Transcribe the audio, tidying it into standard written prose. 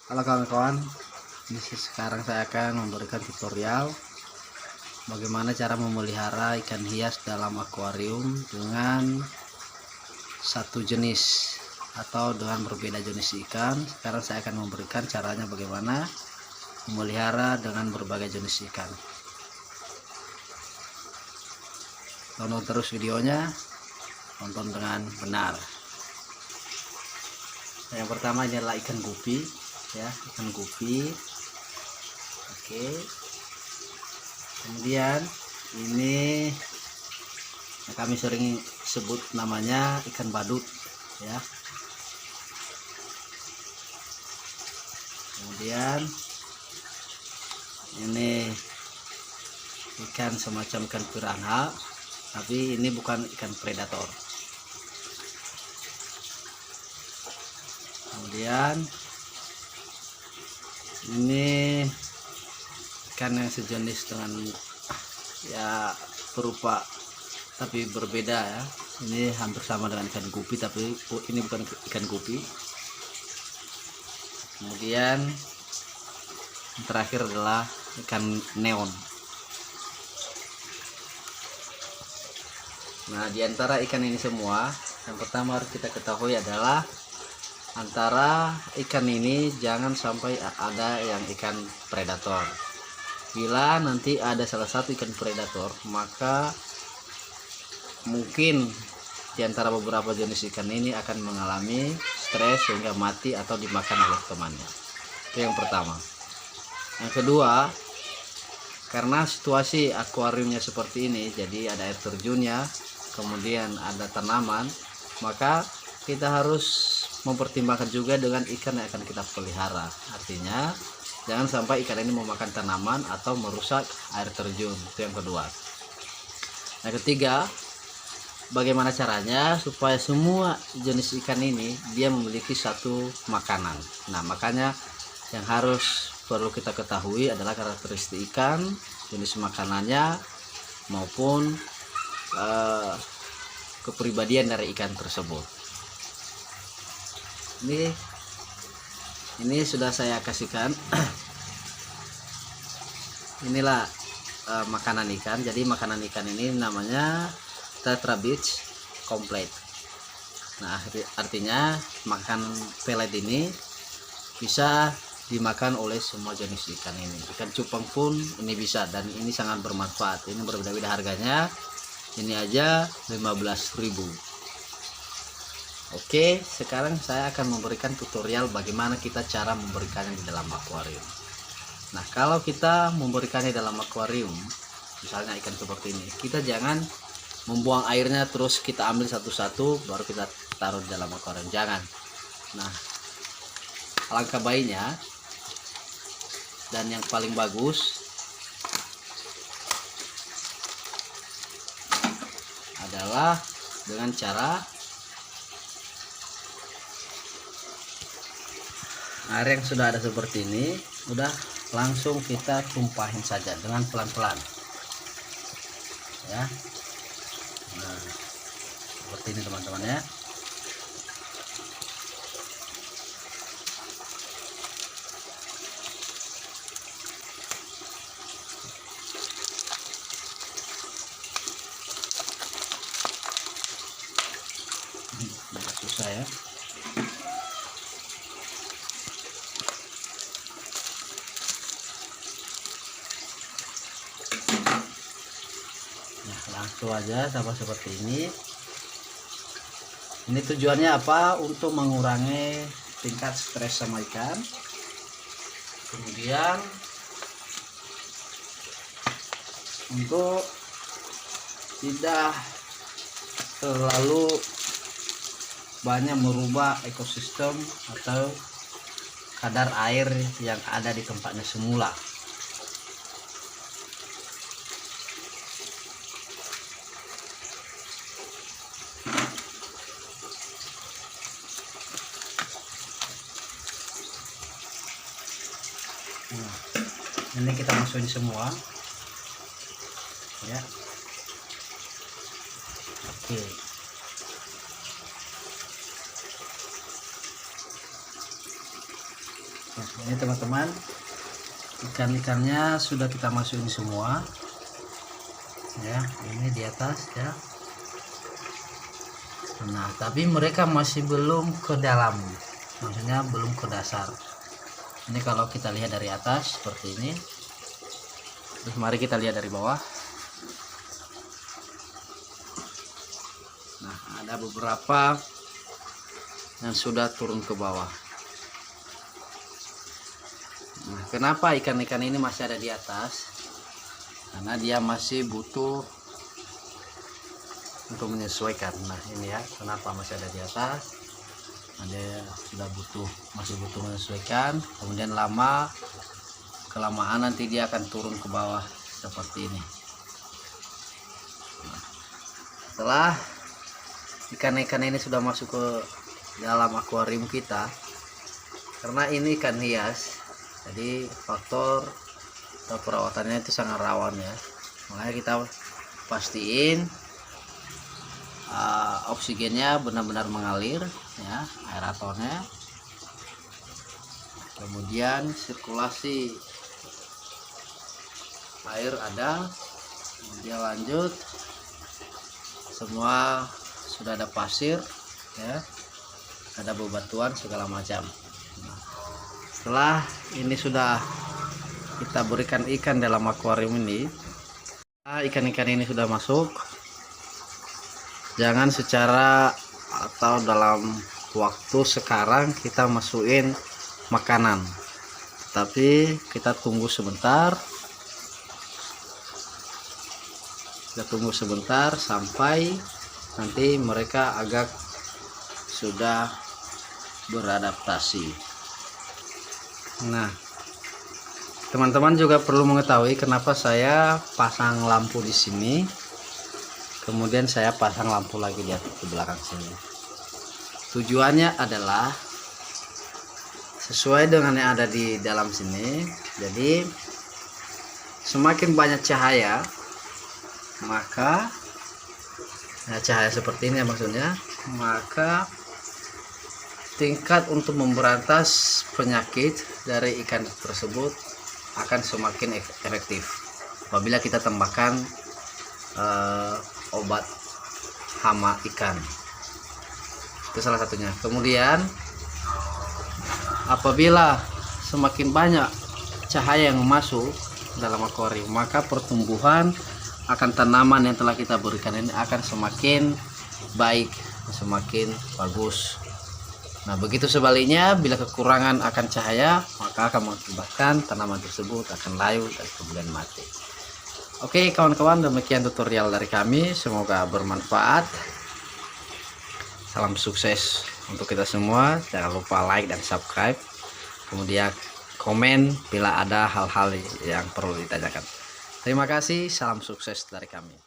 Halo kawan-kawan, sekarang saya akan memberikan tutorial bagaimana cara memelihara ikan hias dalam akuarium dengan satu jenis atau dengan berbeda jenis ikan. Sekarang saya akan memberikan caranya bagaimana memelihara dengan berbagai jenis ikan. Tonton terus videonya, tonton dengan benar. Yang pertama adalah ikan gupi, ya, ikan gupi. Oke, kemudian ini kami sering sebut namanya ikan badut, ya. Kemudian ini ikan semacam ikan piranha, tapi ini bukan ikan predator. Kemudian ini ikan yang sejenis dengan ya berupa tapi berbeda, ya. Ini hampir sama dengan ikan gupi, tapi ini bukan ikan gupi. Kemudian yang terakhir adalah ikan neon. Nah, diantara ikan ini semua, yang pertama harus kita ketahui adalah antara ikan ini jangan sampai ada yang ikan predator. Bila nanti ada salah satu ikan predator, maka mungkin diantara beberapa jenis ikan ini akan mengalami stres sehingga mati atau dimakan oleh temannya. Itu yang pertama. Yang kedua, karena situasi akuariumnya seperti ini, jadi ada air terjunnya, kemudian ada tanaman, maka kita harus mempertimbangkan juga dengan ikan yang akan kita pelihara. Artinya jangan sampai ikan ini memakan tanaman atau merusak air terjun. Itu yang kedua. Yang ketiga, bagaimana caranya supaya semua jenis ikan ini dia memiliki satu makanan. Nah, makanya yang harus perlu kita ketahui adalah karakteristik ikan, jenis makanannya, maupun kepribadian dari ikan tersebut. Ini sudah saya kasihkan. Inilah makanan ikan. Jadi makanan ikan ini namanya Tetra Beach Complete. Nah, artinya makan pelet ini bisa dimakan oleh semua jenis ikan ini. Ikan cupang pun ini bisa, dan ini sangat bermanfaat. Ini berbeda-beda harganya. Ini aja 15.000. Oke, sekarang saya akan memberikan tutorial bagaimana kita cara memberikannya di dalam akuarium. Nah, kalau kita memberikannya dalam akuarium, misalnya ikan seperti ini, kita jangan membuang airnya terus kita ambil satu-satu baru kita taruh di dalam akuarium. Jangan. Nah, alangkah baiknya dan yang paling bagus adalah dengan cara air yang sudah ada seperti ini, udah langsung kita tumpahin saja dengan pelan-pelan, ya. Nah, seperti ini teman-teman, ya. Agak susah, ya. Langsung aja sama seperti ini. Ini tujuannya apa? Untuk mengurangi tingkat stres sama ikan. Kemudian untuk tidak terlalu banyak merubah ekosistem atau kadar air yang ada di tempatnya semula. Nah, ini kita masukin semua, ya. Oke. Nah, ini teman-teman, ikan-ikannya sudah kita masukin semua ya, ini di atas ya. Nah, tapi mereka masih belum ke dalam, maksudnya belum ke dasar. Ini kalau kita lihat dari atas seperti ini. Terus mari kita lihat dari bawah. Nah, ada beberapa yang sudah turun ke bawah. Nah, kenapa ikan-ikan ini masih ada di atas? Karena dia masih butuh untuk menyesuaikan. Nah, ini ya, kenapa masih ada di atas? Nah, dia sudah masih butuh menyesuaikan. Kemudian kelamaan nanti dia akan turun ke bawah seperti ini. Nah, setelah ikan-ikan ini sudah masuk ke dalam akuarium kita, karena ini ikan hias, jadi faktor atau perawatannya itu sangat rawan ya. Makanya kita pastiin oksigennya benar-benar mengalir ya, aeratornya. Kemudian sirkulasi air ada. Kemudian lanjut, semua sudah ada pasir ya, ada bebatuan segala macam. Nah, setelah ini sudah kita berikan ikan dalam akuarium ini, ikan-ikan ini sudah masuk, jangan secara atau dalam waktu sekarang kita masukin makanan, tapi kita tunggu sebentar. Sampai nanti mereka agak sudah beradaptasi. Nah, teman-teman juga perlu mengetahui kenapa saya pasang lampu di sini, kemudian saya pasang lampu lagi di belakang sini. Tujuannya adalah sesuai dengan yang ada di dalam sini. Jadi semakin banyak cahaya, maka cahaya seperti ini ya maksudnya, maka tingkat untuk memberantas penyakit dari ikan tersebut akan semakin efektif apabila kita tambahkan obat hama ikan. Itu salah satunya. Kemudian apabila semakin banyak cahaya yang masuk dalam akuarium, maka pertumbuhan akan tanaman yang telah kita berikan ini akan semakin baik, semakin bagus. Nah, begitu sebaliknya, bila kekurangan akan cahaya, maka akan mengakibatkan tanaman tersebut akan layu dan kemudian mati. Oke kawan-kawan, demikian tutorial dari kami, semoga bermanfaat. Salam sukses untuk kita semua. Jangan lupa like dan subscribe, kemudian komen bila ada hal-hal yang perlu ditanyakan. Terima kasih, salam sukses dari kami.